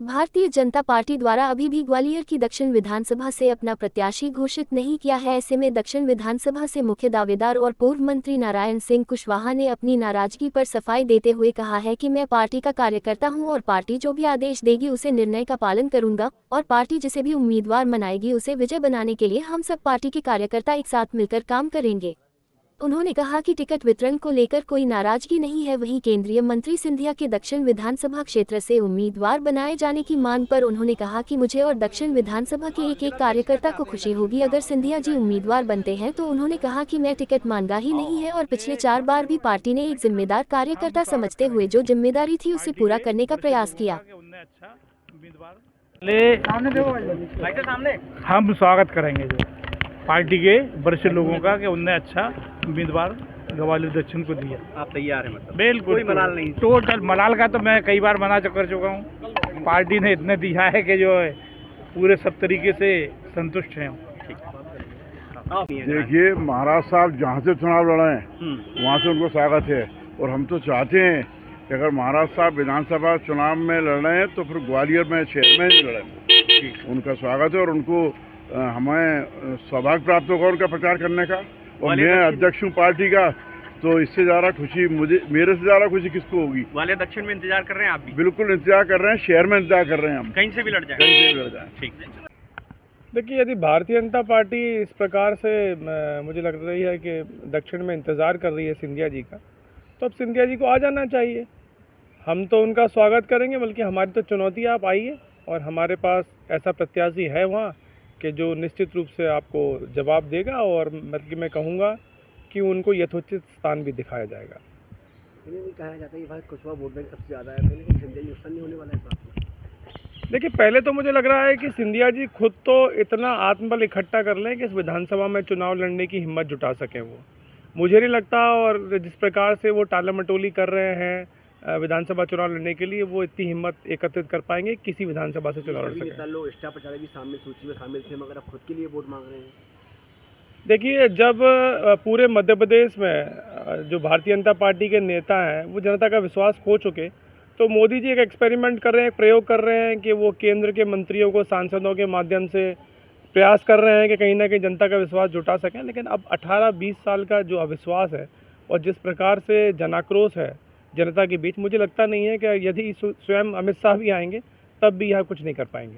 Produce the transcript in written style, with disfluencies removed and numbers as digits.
Bharatiya Janata party द्वारा अभी भी ग्वालियर की दक्षिण विधानसभा से अपना प्रत्याशी घोषित नहीं किया है। ऐसे में दक्षिण विधानसभा से मुख्य दावेदार और पूर्व मंत्री नारायण सिंह कुशवाहा ने अपनी नाराजगी पर सफाई देते हुए कहा है कि मैं पार्टी का कार्यकर्ता हूं और पार्टी जो भी आदेश देगी उसे निर्णय का पालन करूंगा और पार्टी जिसे भी उम्मीदवार बनाएगी उसे विजय बनाने के लिए हम सब पार्टी के कार्यकर्ता एक साथ मिलकर काम करेंगे। उन्होंने कहा कि टिकट वितरण को लेकर कोई नाराजगी नहीं है। वहीं केंद्रीय मंत्री सिंधिया के दक्षिण विधानसभा क्षेत्र से उम्मीदवार बनाए जाने की मांग पर उन्होंने कहा कि मुझे और दक्षिण विधानसभा के एक कार्यकर्ता को खुशी होगी अगर सिंधिया जी उम्मीदवार बनते हैं। तो उन्होंने कहा कि मैं टिकट मांगा ही नहीं है और पिछले 4 बार भी पार्टी ने एक जिम्मेदार कार्यकर्ता समझते हुए जो जिम्मेदारी थी उसे पूरा करने का प्रयास किया। हम स्वागत करेंगे जो पार्टी के वरिष्ठ लोगों का कि उनने अच्छा उम्मीदवार ग्वालियर दक्षिण को दिया। आप तैयार हैं? मतलब बिल्कुल, कोई मलाल नहीं। टोटल मलाल का तो मैं कई बार मना कर चुका हूँ। पार्टी ने इतने दिया है कि जो है पूरे सब तरीके से संतुष्ट हैं। देखिए, महाराज साहब जहाँ से चुनाव लड़े हैं वहाँ से उनको स्वागत है और हम तो चाहते हैं कि अगर महाराज साहब विधानसभा चुनाव में लड़ रहे हैं तो फिर ग्वालियर में शहर में ही लड़े। उनका स्वागत है और उनको हमें सौभाग्य प्राप्त होगा उनका प्रचार करने का। और मैं अध्यक्ष हूँ पार्टी का, तो इससे ज़्यादा खुशी मेरे से ज़्यादा खुशी किसको होगी। ग्वालियर दक्षिण में इंतजार कर रहे हैं आप भी? बिल्कुल इंतजार कर रहे हैं, शहर में इंतजार कर रहे हैं हम। कहीं से भी लड़ जाए, कहीं से भी लड़ जाए। ठीक। देखिए, यदि भारतीय जनता पार्टी इस प्रकार से मुझे लग रही है कि दक्षिण में इंतज़ार कर रही है सिंधिया जी का, तो अब सिंधिया जी को आ जाना चाहिए। हम तो उनका स्वागत करेंगे, बल्कि हमारी तो चुनौती आप आइए और हमारे पास ऐसा प्रत्याशी है वहाँ कि जो निश्चित रूप से आपको जवाब देगा और मतलब मैं कहूँगा कि उनको यथोचित स्थान भी दिखाया जाएगा। भी कहा जाता है कि भाई कुशवाहा वोट बैंक सबसे ज़्यादा है, लेकिन सिंधिया जी नुकसान नहीं होने वाला है। देखिए, पहले तो मुझे लग रहा है कि सिंधिया जी खुद तो इतना आत्मबल इकट्ठा कर लें कि इस विधानसभा में चुनाव लड़ने की हिम्मत जुटा सकें। वो मुझे नहीं लगता, और जिस प्रकार से वो टाला मटोली कर रहे हैं विधानसभा चुनाव लड़ने के लिए, वो इतनी हिम्मत एकत्रित कर पाएंगे किसी विधानसभा से चुनाव लड़ सकें। लोग स्टार प्रचारक भी सामने सूची में शामिल थे, मगर अब खुद के लिए वोट मांग रहे हैं। देखिए, जब पूरे मध्य प्रदेश में जो भारतीय जनता पार्टी के नेता हैं वो जनता का विश्वास खो चुके, तो मोदी जी एक एक्सपेरिमेंट कर रहे हैं, एक प्रयोग कर रहे हैं कि वो केंद्र के मंत्रियों को सांसदों के माध्यम से प्रयास कर रहे हैं कि कहीं ना कहीं जनता का विश्वास जुटा सकें। लेकिन अब 18-20 साल का जो अविश्वास है और जिस प्रकार से जनाक्रोश है जनता के बीच, मुझे लगता नहीं है कि यदि स्वयं अमित शाह भी आएंगे तब भी यह कुछ नहीं कर पाएंगे।